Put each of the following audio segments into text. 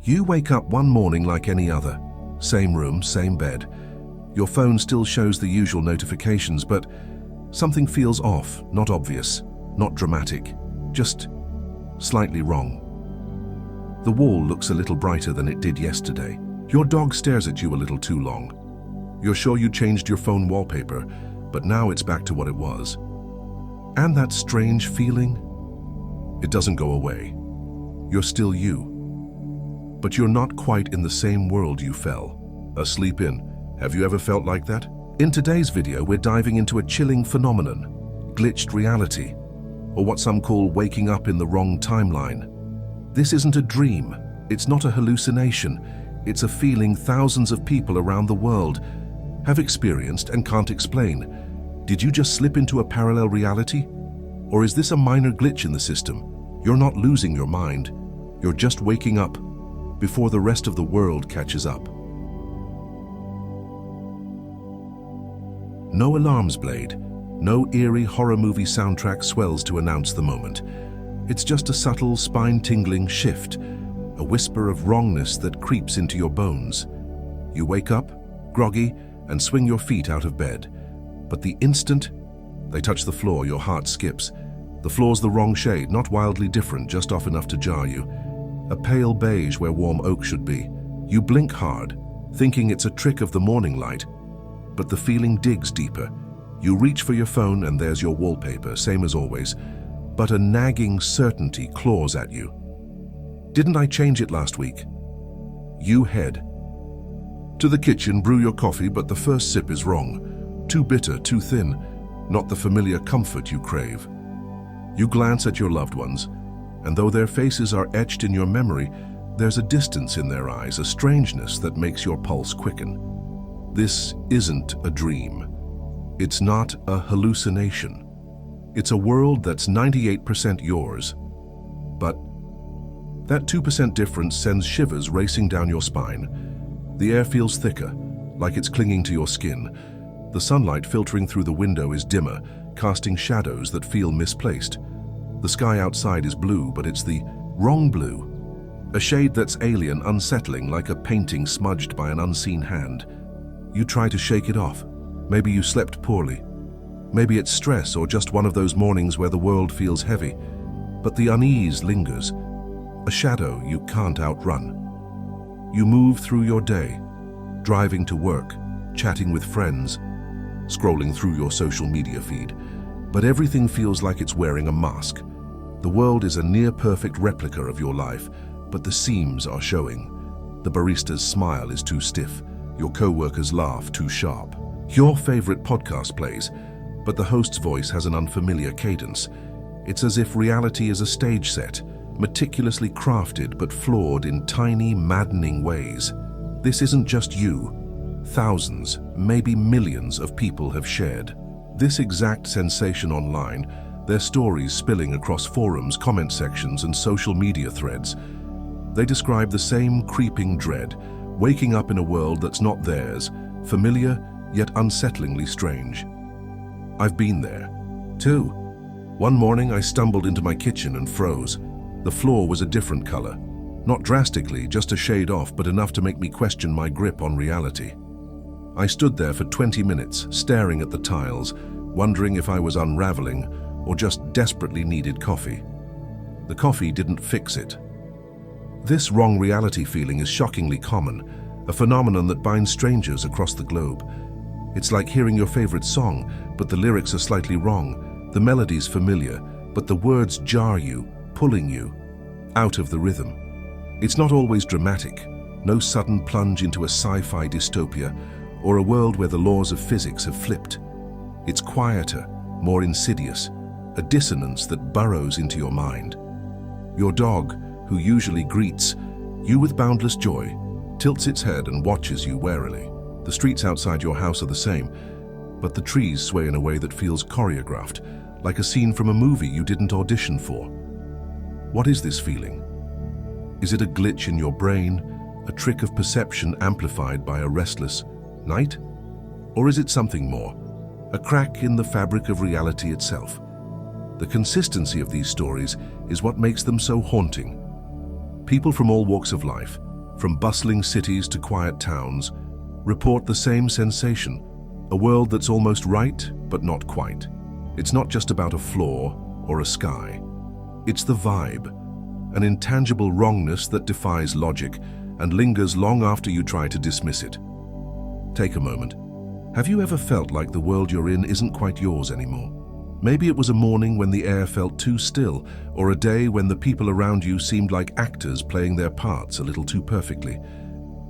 You wake up one morning like any other. Same room, same bed. Your phone still shows the usual notifications, but something feels off, not obvious, not dramatic, just slightly wrong. The wall looks a little brighter than it did yesterday. Your dog stares at you a little too long. You're sure you changed your phone wallpaper, but now it's back to what it was. And that strange feeling? It doesn't go away. You're still you. But you're not quite in the same world you fell asleep in. Have you ever felt like that? In today's video, we're diving into a chilling phenomenon, glitched reality, or what some call waking up in the wrong timeline. This isn't a dream. It's not a hallucination. It's a feeling thousands of people around the world have experienced and can't explain. Did you just slip into a parallel reality? Or is this a minor glitch in the system? You're not losing your mind. You're just waking up before the rest of the world catches up. No alarms blade, no eerie horror movie soundtrack swells to announce the moment. It's just a subtle, spine-tingling shift, a whisper of wrongness that creeps into your bones. You wake up, groggy, and swing your feet out of bed. But the instant they touch the floor, your heart skips. The floor's the wrong shade, not wildly different, just off enough to jar you. A pale beige where warm oak should be. You blink hard, thinking it's a trick of the morning light, but the feeling digs deeper. You reach for your phone and there's your wallpaper, same as always, but a nagging certainty claws at you. Didn't I change it last week? You head to the kitchen, brew your coffee, but the first sip is wrong. Too bitter, too thin, not the familiar comfort you crave. You glance at your loved ones, and though their faces are etched in your memory, there's a distance in their eyes, a strangeness that makes your pulse quicken. This isn't a dream. It's not a hallucination. It's a world that's 98% yours. But that 2% difference sends shivers racing down your spine. The air feels thicker, like it's clinging to your skin. The sunlight filtering through the window is dimmer, casting shadows that feel misplaced. The sky outside is blue, but it's the wrong blue. A shade that's alien, unsettling, like a painting smudged by an unseen hand. You try to shake it off. Maybe you slept poorly. Maybe it's stress or just one of those mornings where the world feels heavy. But the unease lingers, a shadow you can't outrun. You move through your day, driving to work, chatting with friends, scrolling through your social media feed. But everything feels like it's wearing a mask. The world is a near-perfect replica of your life, but the seams are showing. The barista's smile is too stiff. Your co-worker's laugh too sharp. Your favorite podcast plays, but the host's voice has an unfamiliar cadence. It's as if reality is a stage set, meticulously crafted but flawed in tiny, maddening ways. This isn't just you. Thousands, maybe millions of people have shared this exact sensation online, their stories spilling across forums, comment sections, and social media threads. They describe the same creeping dread, waking up in a world that's not theirs, familiar yet unsettlingly strange. I've been there, too. One morning I stumbled into my kitchen and froze. The floor was a different color. Not drastically, just a shade off, but enough to make me question my grip on reality. I stood there for 20 minutes, staring at the tiles, wondering if I was unraveling or just desperately needed coffee. The coffee didn't fix it. This wrong reality feeling is shockingly common, a phenomenon that binds strangers across the globe. It's like hearing your favorite song, but the lyrics are slightly wrong. The melody's familiar, but the words jar you, pulling you out of the rhythm. It's not always dramatic, no sudden plunge into a sci-fi dystopia or a world where the laws of physics have flipped. It's quieter, more insidious, a dissonance that burrows into your mind. Your dog, who usually greets you with boundless joy, tilts its head and watches you warily. The streets outside your house are the same, but the trees sway in a way that feels choreographed, like a scene from a movie you didn't audition for. What is this feeling? Is it a glitch in your brain, a trick of perception amplified by a restless night? Or is it something more, a crack in the fabric of reality itself? The consistency of these stories is what makes them so haunting. People from all walks of life, from bustling cities to quiet towns, report the same sensation, a world that's almost right, but not quite. It's not just about a floor or a sky. It's the vibe, an intangible wrongness that defies logic and lingers long after you try to dismiss it. Take a moment. Have you ever felt like the world you're in isn't quite yours anymore? Maybe it was a morning when the air felt too still, or a day when the people around you seemed like actors playing their parts a little too perfectly.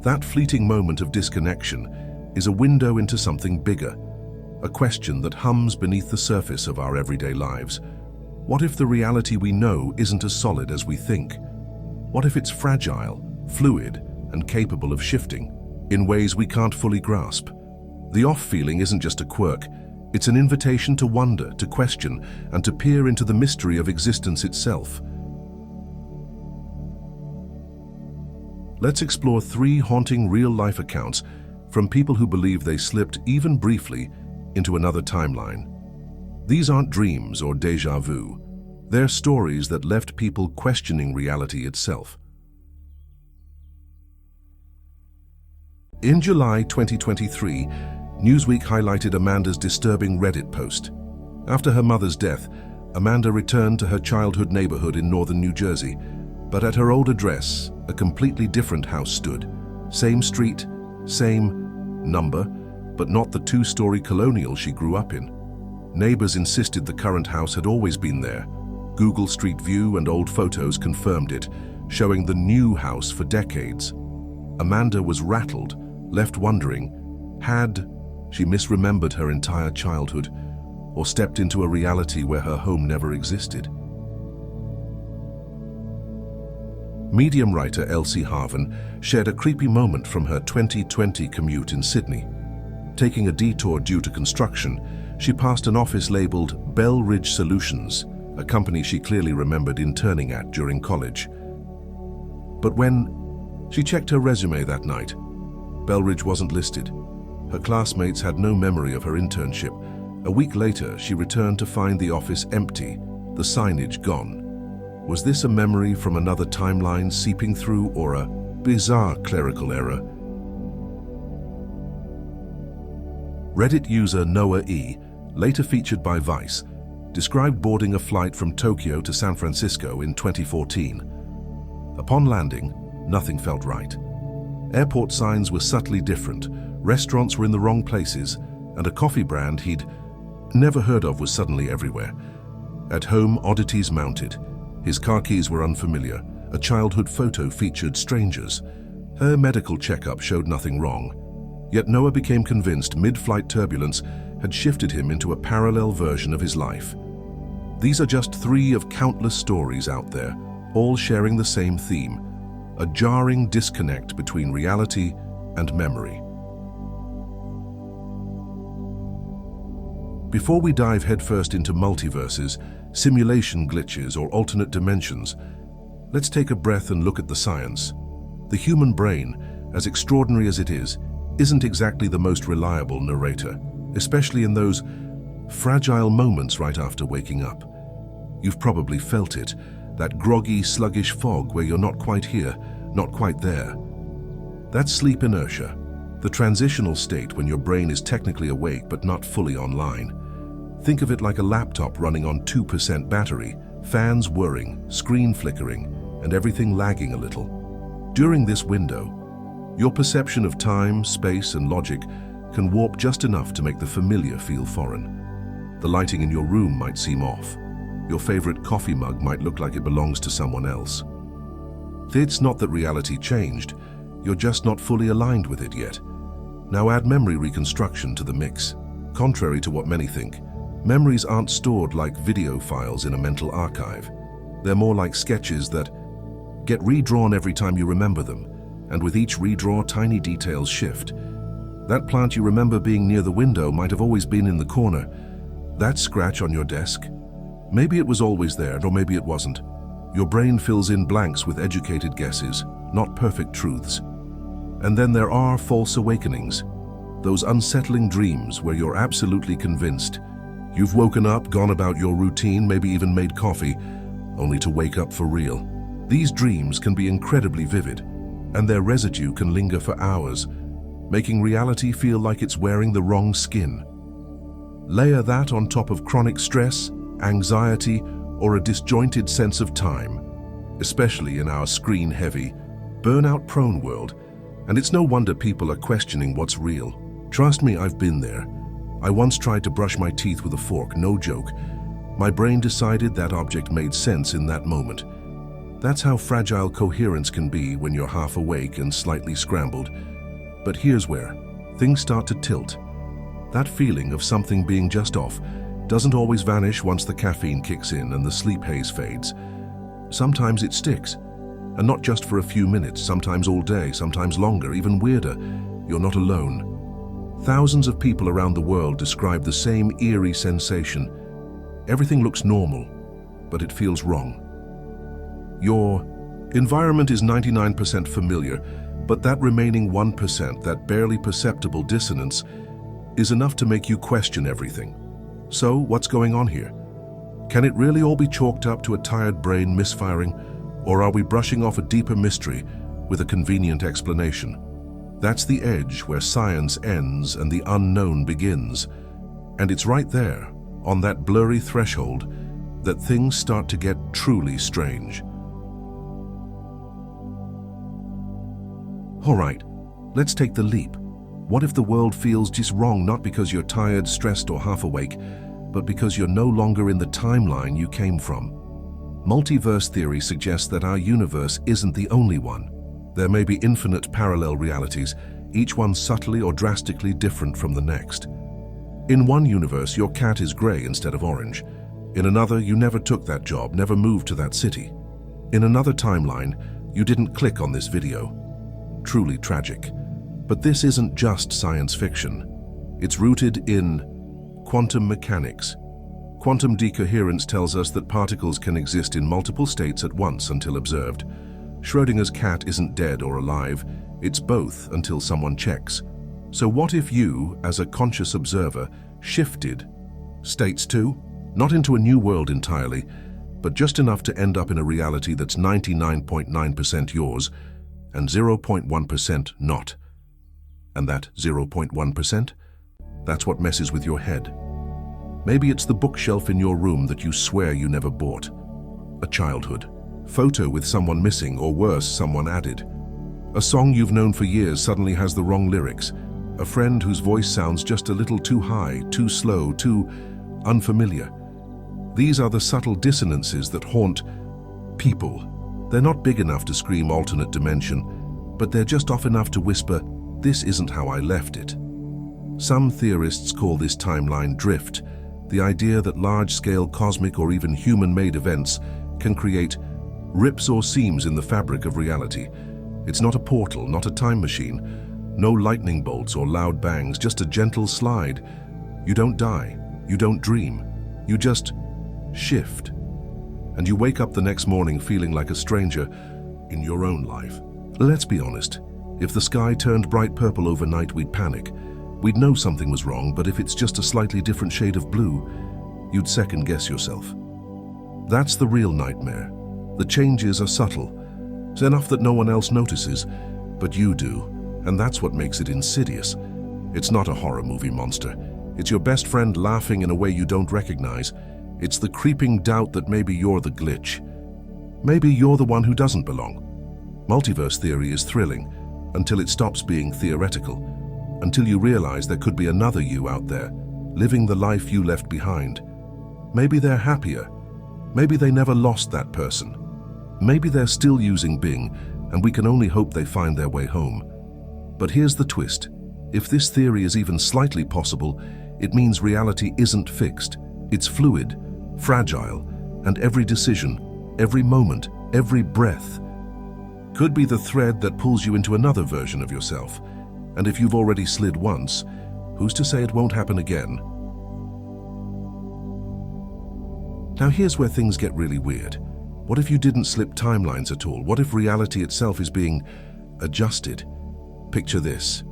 That fleeting moment of disconnection is a window into something bigger, a question that hums beneath the surface of our everyday lives. What if the reality we know isn't as solid as we think? What if it's fragile, fluid, and capable of shifting in ways we can't fully grasp? The off feeling isn't just a quirk. It's an invitation to wonder, to question, and to peer into the mystery of existence itself. Let's explore 3 haunting real-life accounts from people who believe they slipped, even briefly, into another timeline. These aren't dreams or déjà vu. They're stories that left people questioning reality itself. In July 2023, Newsweek highlighted Amanda's disturbing Reddit post. After her mother's death, Amanda returned to her childhood neighborhood in northern New Jersey, but at her old address, a completely different house stood. Same street, same number, but not the 2-story colonial she grew up in. Neighbors insisted the current house had always been there. Google Street View and old photos confirmed it, showing the new house for decades. Amanda was rattled, left wondering, had she misremembered her entire childhood, or stepped into a reality where her home never existed? Medium writer Elsie Harvin shared a creepy moment from her 2020 commute in Sydney. Taking a detour due to construction, she passed an office labeled Bell Ridge Solutions, a company she clearly remembered interning at during college. But when she checked her resume that night, Bell Ridge wasn't listed. Her classmates had no memory of her internship. A week later, she returned to find the office empty, the signage gone. Was this a memory from another timeline seeping through, or a bizarre clerical error? Reddit user Noah E., later featured by Vice, described boarding a flight from Tokyo to San Francisco in 2014. Upon landing, nothing felt right. Airport signs were subtly different, restaurants were in the wrong places, and a coffee brand he'd never heard of was suddenly everywhere. At home, oddities mounted. His car keys were unfamiliar. A childhood photo featured strangers. Her medical checkup showed nothing wrong. Yet Noah became convinced mid-flight turbulence had shifted him into a parallel version of his life. These are just 3 of countless stories out there, all sharing the same theme: a jarring disconnect between reality and memory. Before we dive headfirst into multiverses, simulation glitches, or alternate dimensions, let's take a breath and look at the science. The human brain, as extraordinary as it is, isn't exactly the most reliable narrator, especially in those fragile moments right after waking up. You've probably felt it, that groggy, sluggish fog where you're not quite here, not quite there. That's sleep inertia, the transitional state when your brain is technically awake but not fully online. Think of it like a laptop running on 2% battery, fans whirring, screen flickering, and everything lagging a little. During this window, your perception of time, space, and logic can warp just enough to make the familiar feel foreign. The lighting in your room might seem off. Your favorite coffee mug might look like it belongs to someone else. It's not that reality changed, you're just not fully aligned with it yet. Now add memory reconstruction to the mix. Contrary to what many think, memories aren't stored like video files in a mental archive. They're more like sketches that get redrawn every time you remember them, and with each redraw, tiny details shift. That plant you remember being near the window might have always been in the corner. That scratch on your desk, maybe it was always there, or maybe it wasn't. Your brain fills in blanks with educated guesses, not perfect truths. And then there are false awakenings, those unsettling dreams where you're absolutely convinced. You've woken up, gone about your routine, maybe even made coffee, only to wake up for real. These dreams can be incredibly vivid. and their residue can linger for hours, making reality feel like it's wearing the wrong skin. Layer that on top of chronic stress, anxiety, or a disjointed sense of time, especially in our screen-heavy, burnout-prone world, and it's no wonder people are questioning what's real. Trust me, I've been there. I once tried to brush my teeth with a fork, no joke. My brain decided that object made sense in that moment. That's how fragile coherence can be when you're half awake and slightly scrambled. But here's where things start to tilt. That feeling of something being just off doesn't always vanish once the caffeine kicks in and the sleep haze fades. Sometimes it sticks, and not just for a few minutes, sometimes all day, sometimes longer, even weirder. You're not alone. Thousands of people around the world describe the same eerie sensation. Everything looks normal, but it feels wrong. Your environment is 99% familiar, but that remaining 1%, that barely perceptible dissonance, is enough to make you question everything. So, what's going on here? Can it really all be chalked up to a tired brain misfiring, or are we brushing off a deeper mystery with a convenient explanation? That's the edge where science ends and the unknown begins. And it's right there, on that blurry threshold, that things start to get truly strange. All right, let's take the leap. What if the world feels just wrong, not because you're tired, stressed, or half awake, but because you're no longer in the timeline you came from? Multiverse theory suggests that our universe isn't the only one. There may be infinite parallel realities, each one subtly or drastically different from the next. In one universe, your cat is gray instead of orange. In another, you never took that job, never moved to that city. In another timeline, you didn't click on this video. Truly tragic. But this isn't just science fiction. It's rooted in quantum mechanics. Quantum decoherence tells us that particles can exist in multiple states at once until observed. Schrödinger's cat isn't dead or alive, it's both until someone checks. So what if you, as a conscious observer, shifted states too? Not into a new world entirely, but just enough to end up in a reality that's 99.9% yours and 0.1% not. And that 0.1%? That's what messes with your head. Maybe it's the bookshelf in your room that you swear you never bought. A childhood photo with someone missing, or worse, someone added. A song you've known for years suddenly has the wrong lyrics. A friend whose voice sounds just a little too high, too slow, too unfamiliar. These are the subtle dissonances that haunt people. They're not big enough to scream alternate dimension, but they're just off enough to whisper, "This isn't how I left it." Some theorists call this timeline drift, the idea that large-scale cosmic or even human-made events can create rips or seams in the fabric of reality. It's not a portal, not a time machine, no lightning bolts or loud bangs, just a gentle slide. You don't die, you don't dream, you just shift. And you wake up the next morning feeling like a stranger in your own life. Let's be honest, if the sky turned bright purple overnight, we'd panic. We'd know something was wrong, but if it's just a slightly different shade of blue, you'd second-guess yourself. That's the real nightmare. The changes are subtle. It's enough that no one else notices, but you do, and that's what makes it insidious. It's not a horror movie monster. It's your best friend laughing in a way you don't recognize. It's the creeping doubt that maybe you're the glitch. Maybe you're the one who doesn't belong. Multiverse theory is thrilling until it stops being theoretical, until you realize there could be another you out there, living the life you left behind. Maybe they're happier. Maybe they never lost that person. Maybe they're still using Bing, and we can only hope they find their way home. But here's the twist. If this theory is even slightly possible, it means reality isn't fixed. It's fluid, fragile, and every decision, every moment, every breath could be the thread that pulls you into another version of yourself. And if you've already slid once, who's to say it won't happen again? Now here's where things get really weird. What if you didn't slip timelines at all? What if reality itself is being adjusted? Picture this.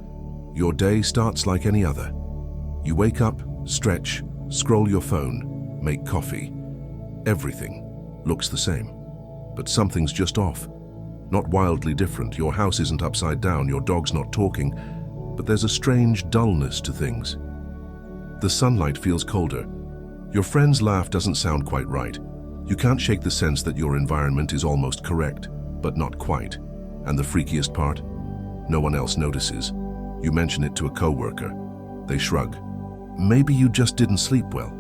Your day starts like any other. You wake up, stretch, scroll your phone, make coffee. Everything looks the same. But something's just off. Not wildly different. Your house isn't upside down, your dog's not talking, but there's a strange dullness to things. The sunlight feels colder. Your friend's laugh doesn't sound quite right. You can't shake the sense that your environment is almost correct, but not quite. And the freakiest part? No one else notices. You mention it to a coworker. They shrug. Maybe you just didn't sleep well.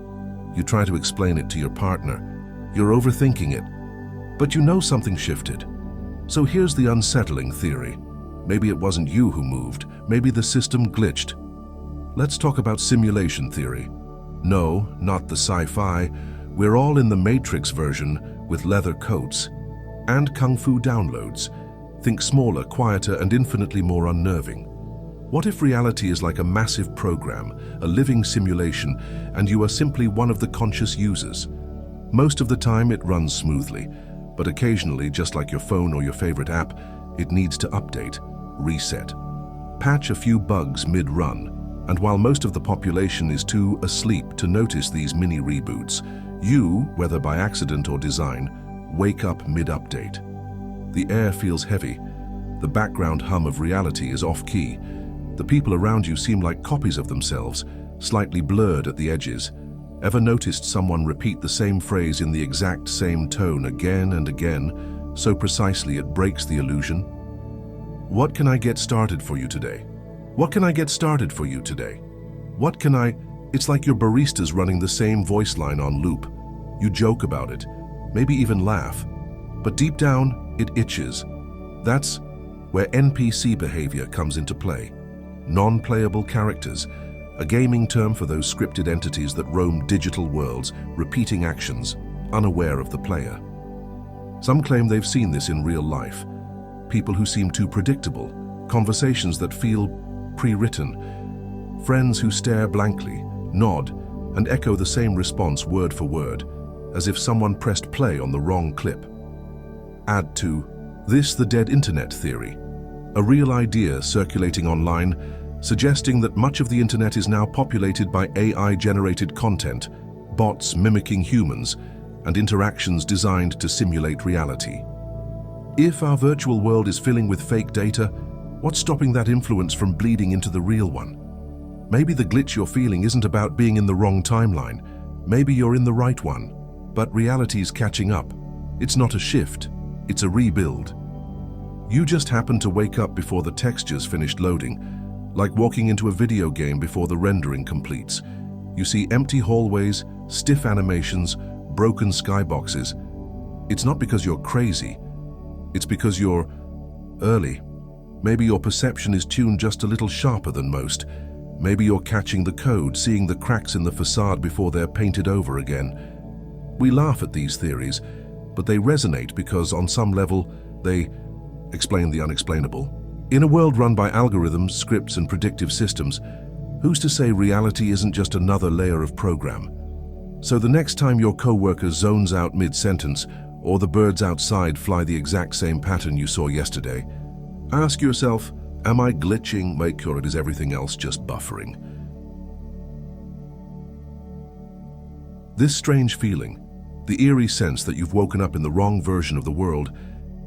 You try to explain it to your partner. You're overthinking it. But you know something shifted. So here's the unsettling theory. Maybe it wasn't you who moved. Maybe the system glitched. Let's talk about simulation theory. No, not the sci-fi. We're all in the Matrix version with leather coats and kung fu downloads. Think smaller, quieter, and infinitely more unnerving. What if reality is like a massive program, a living simulation, and you are simply one of the conscious users? Most of the time it runs smoothly, but occasionally, just like your phone or your favorite app, it needs to update, reset, patch a few bugs mid-run. And while most of the population is too asleep to notice these mini reboots, you, whether by accident or design, wake up mid-update. The air feels heavy. The background hum of reality is off-key. The people around you seem like copies of themselves, slightly blurred at the edges. Ever noticed someone repeat the same phrase in the exact same tone again and again, so precisely it breaks the illusion? What can I get started for you today? What can I get started for you today? It's like your barista's running the same voice line on loop. You joke about it, maybe even laugh, but deep down, it itches. That's where NPC behavior comes into play. Non-playable characters, a gaming term for those scripted entities that roam digital worlds, repeating actions, unaware of the player. Some claim they've seen this in real life. People who seem too predictable, conversations that feel pre-written, friends who stare blankly, nod, and echo the same response word for word, as if someone pressed play on the wrong clip. Add to this the dead internet theory, a real idea circulating online suggesting that much of the internet is now populated by AI-generated content, bots mimicking humans, and interactions designed to simulate reality. If our virtual world is filling with fake data, what's stopping that influence from bleeding into the real one? Maybe the glitch you're feeling isn't about being in the wrong timeline. Maybe you're in the right one. But reality's catching up. It's not a shift, it's a rebuild. You just happened to wake up before the textures finished loading, like walking into a video game before the rendering completes. You see empty hallways, stiff animations, broken skyboxes. It's not because you're crazy, it's because you're early. Maybe your perception is tuned just a little sharper than most. Maybe you're catching the code, seeing the cracks in the facade before they're painted over again. We laugh at these theories, but they resonate because on some level, they explain the unexplainable. In a world run by algorithms, scripts, and predictive systems, who's to say reality isn't just another layer of program? So the next time your coworker zones out mid-sentence, or the birds outside fly the exact same pattern you saw yesterday, ask yourself, am I glitching? Make sure it is everything else just buffering. This strange feeling, the eerie sense that you've woken up in the wrong version of the world,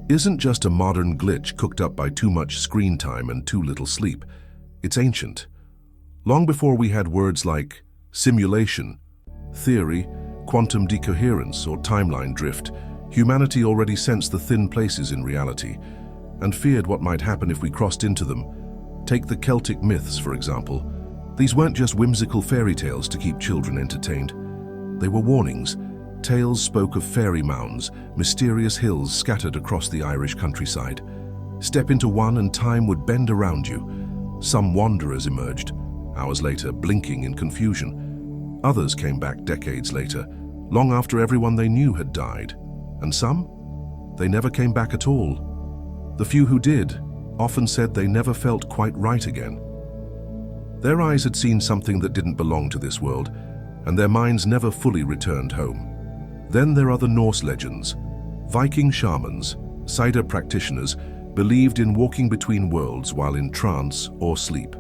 isn't just a modern glitch cooked up by too much screen time and too little sleep. It's ancient. Long before we had words like simulation, theory, quantum decoherence, or timeline drift, humanity already sensed the thin places in reality and feared what might happen if we crossed into them. Take the Celtic myths, for example. These weren't just whimsical fairy tales to keep children entertained. They were warnings. Tales spoke of fairy mounds, mysterious hills scattered across the Irish countryside. Step into one and time would bend around you. Some wanderers emerged, hours later blinking in confusion. Others came back decades later, long after everyone they knew had died. And some? They never came back at all. The few who did often said they never felt quite right again. Their eyes had seen something that didn't belong to this world, and their minds never fully returned home. Then there are the Norse legends. Viking shamans, Siddha practitioners, believed in walking between worlds while in trance or sleep.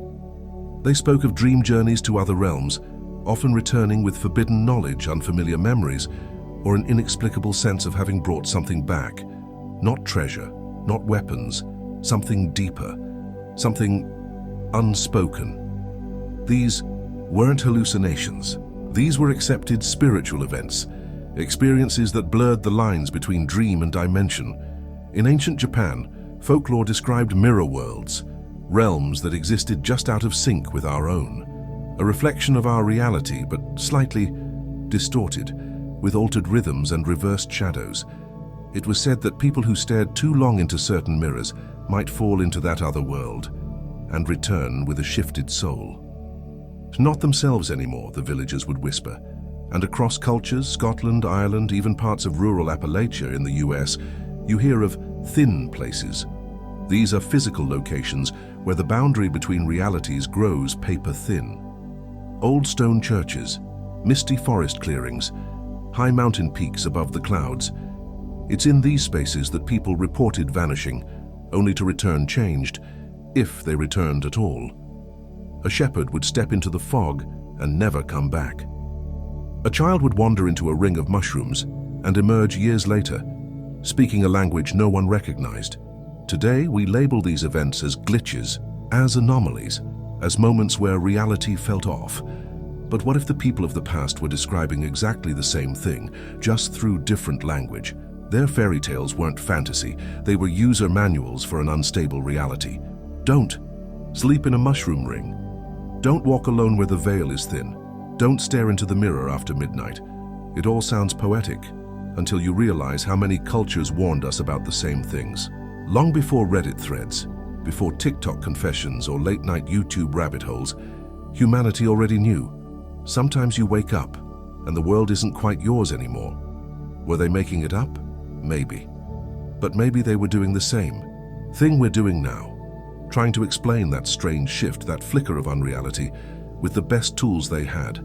They spoke of dream journeys to other realms, often returning with forbidden knowledge, unfamiliar memories, or an inexplicable sense of having brought something back. Not treasure, not weapons, something deeper, something unspoken. These weren't hallucinations. These were accepted spiritual events, experiences that blurred the lines between dream and dimension. In ancient Japan, folklore described mirror worlds, realms that existed just out of sync with our own, a reflection of our reality but slightly distorted, with altered rhythms and reversed shadows. It was said that people who stared too long into certain mirrors might fall into that other world and return with a shifted soul. Not themselves anymore, the villagers would whisper. And across cultures, Scotland, Ireland, even parts of rural Appalachia in the US, you hear of thin places. These are physical locations where the boundary between realities grows paper thin. Old stone churches, misty forest clearings, high mountain peaks above the clouds. It's in these spaces that people reported vanishing, only to return changed, if they returned at all. A shepherd would step into the fog and never come back. A child would wander into a ring of mushrooms and emerge years later, speaking a language no one recognized. Today, we label these events as glitches, as anomalies, as moments where reality felt off. But what if the people of the past were describing exactly the same thing, just through different language? Their fairy tales weren't fantasy, they were user manuals for an unstable reality. Don't sleep in a mushroom ring. Don't walk alone where the veil is thin. Don't stare into the mirror after midnight. It all sounds poetic, until you realize how many cultures warned us about the same things. Long before Reddit threads, before TikTok confessions or late-night YouTube rabbit holes, humanity already knew. Sometimes you wake up, and the world isn't quite yours anymore. Were they making it up? Maybe. But maybe they were doing the same thing we're doing now, trying to explain that strange shift, that flicker of unreality, with the best tools they had.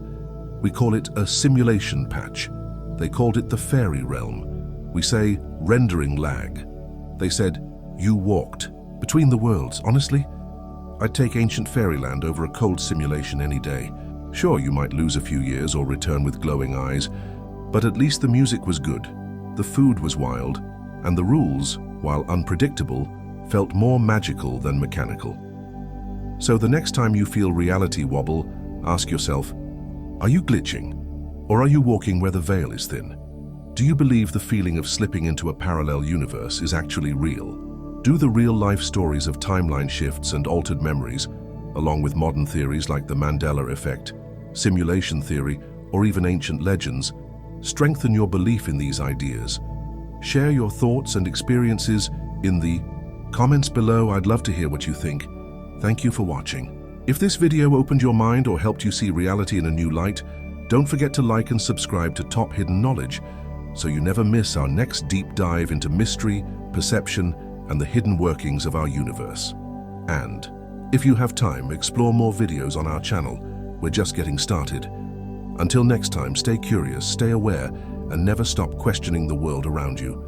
We call it a simulation patch. They called it the fairy realm. We say rendering lag. They said, you walked between the worlds. Honestly, I'd take ancient fairyland over a cold simulation any day. Sure, you might lose a few years or return with glowing eyes, but at least the music was good, the food was wild, and the rules, while unpredictable, felt more magical than mechanical. So the next time you feel reality wobble, ask yourself, are you glitching? Or are you walking where the veil is thin? Do you believe the feeling of slipping into a parallel universe is actually real? Do the real-life stories of timeline shifts and altered memories, along with modern theories like the Mandela effect, simulation theory, or even ancient legends, strengthen your belief in these ideas? Share your thoughts and experiences in the comments below. I'd love to hear what you think. Thank you for watching. If this video opened your mind or helped you see reality in a new light, don't forget to like and subscribe to Top Hidden Knowledge so you never miss our next deep dive into mystery, perception, and the hidden workings of our universe. And if you have time, explore more videos on our channel. We're just getting started. Until next time, stay curious, stay aware, and never stop questioning the world around you.